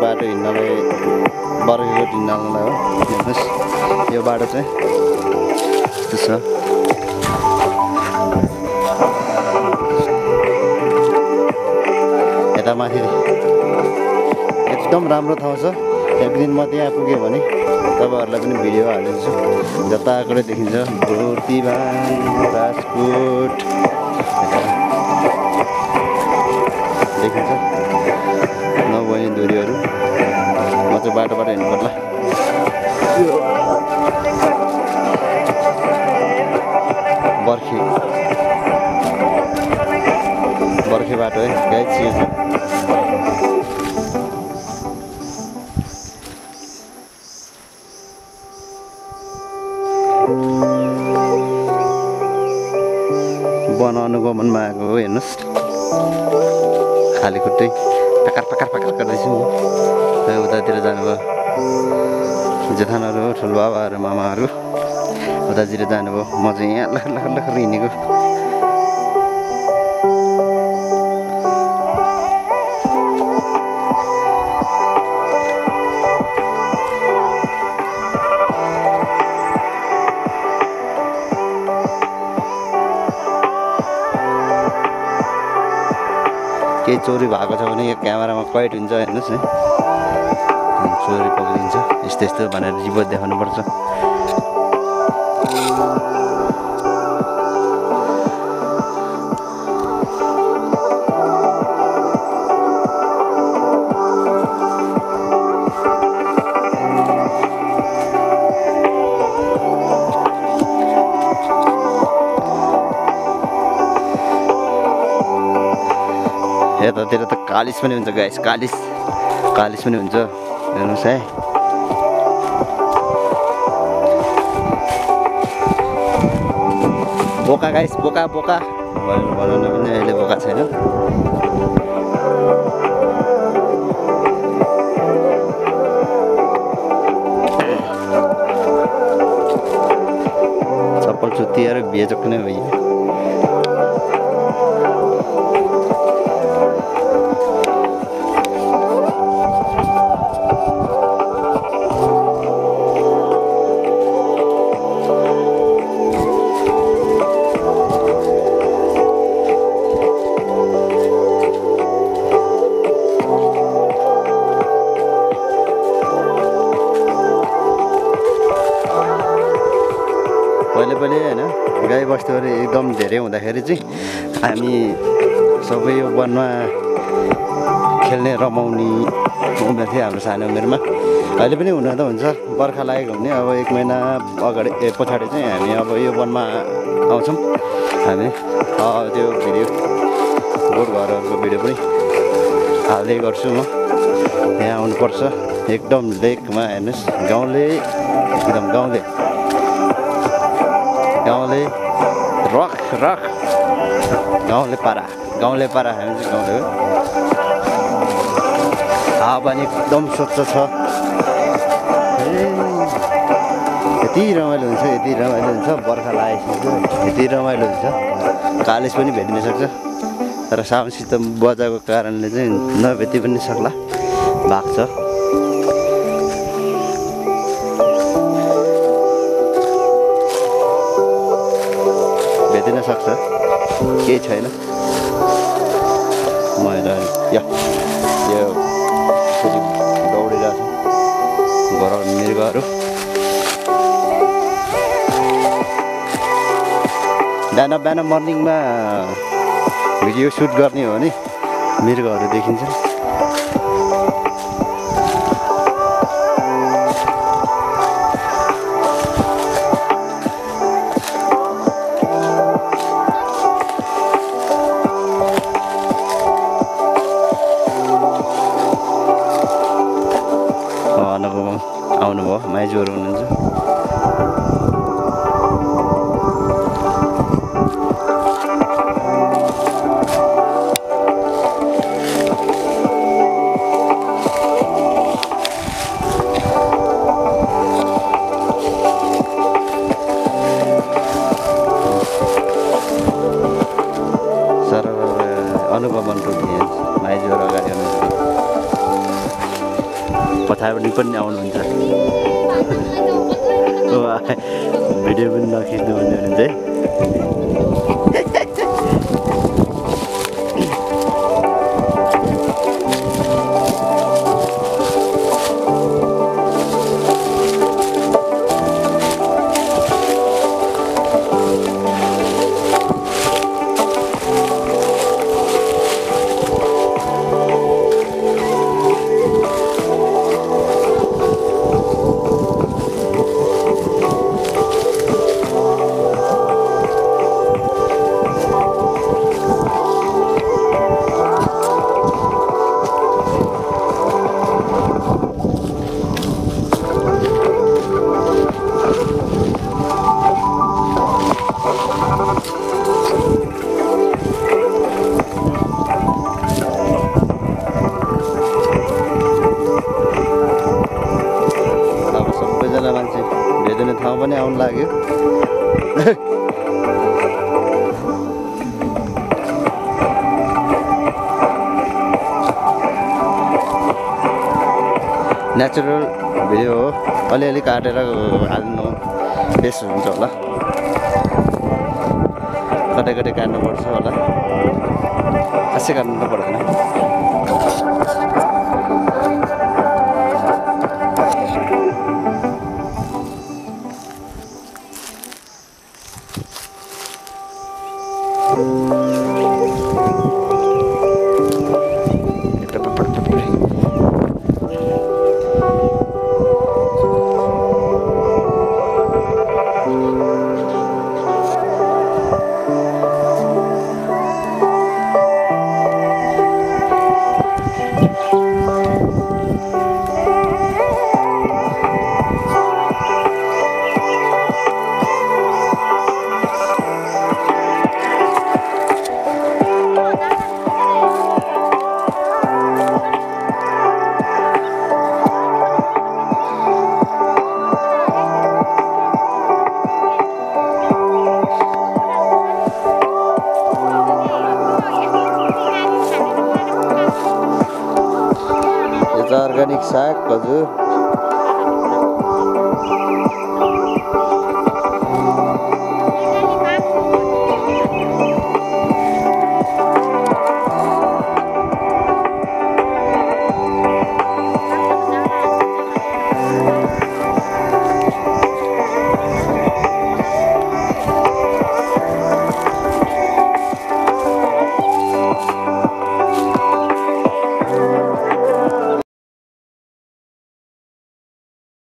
बाटो हिँड्नलाई बर्खेको हिँड्नलाई हो। हेर्नुहोस् यो बाटो चाहिँ यस्तो छ। यता माथि एकदम राम्रो ठाउँ छ। एक दिन म त्यहाँ पुगेँ भने तपाईँहरूलाई पनि भिडियो हालिदिन्छु। जताकोले देखिन्छ बुर्तिवान, राजकोट देखिन्छ नभए दूरीहरू। म चाहिँ बाटोबाट हिँड्नु पर्ला। बर्खे बाटो है गाइस यो चाहिँ। वन अनुगमनमा आएको हो। हेर्नुहोस् खाली खुट्टै पकार गर्दैछु म। उतातिर जानुभयो जेठानहरू, ठुलबाबाहरू, मामाहरू उतातिर जानुभयो। म चाहिँ यहाँ लखर हिँडेको। केही चोरी भएको छ भने यो क्यामेरामा कैद हुन्छ। हेर्नुहोस् न चोरी पक्रिन्छ यस्तो भनेर रिपोर्ट देखाउनुपर्छ। यतातिर त कालिस पनि हुन्छ गाइस। कालिस पनि हुन्छ। हेर्नुहोस् है बोका गाइस बोका बनाउन पनि अहिले बोका छैन। चप्पल चुत्तिएर बेचक नै भयो। पहिले होइन गाई बस्तुहरू एकदम धेरै हुँदाखेरि चाहिँ हामी सबै यो वनमा खेल्ने रमाउने उमेर थियो हाम्रो सानो उमेरमा। अहिले पनि हुन त हुन्छ बर्खा लागेको हुने। अब 1 महिना अगाडि पछाडि चाहिँ हामी अब यो वनमा आउँछौँ। हामी त्यो भिडियो गोठ घरहरूको भिडियो पनि हाल्दै गर्छु म। यहाँ आउनुपर्छ एकदम लेकमा। हेर्नुहोस् गाउँले एकदम गाउँले रक गाउँले पारा हामी चाहिँ गाउँले हो। हावापानी एकदम स्वच्छ छ। यति रमाइलो हुन्छ बर्खा लागेपछि यति रमाइलो हुन्छ। कालिस पनि भेटिन सक्छ तर साउन्ड सिस्टम बजाएको कारणले चाहिँ नभेटी पनि सक्ला। भाग्छ भेटिन सक्छ केही छैन। म यो दौडिरहेको छु घर मृगहरू। बिहान मर्निङमा भिडियो सुट गर्ने हो भने मृगहरू देखिन्छ। आउनुभयो माइजूहरू हुनुहुन्छ। अनुगमन टोली माइजूहरू अगाडि हुनुहुन्छ। पछाडि पनि आउनुहुन्छ भिडियो पनि नखिच्नु भन्ने हुनुहुन्छ है ठाउँ पनि आउनु लाग्यो नेचुरल भिडियो हो अलिअलि काटेर हाल्नु बेस्ट हुन्छ होला कतै कतै काट्नुपर्छ होला खासै काट्नु त पर्दैन अर्ग्यानिक साग हजुर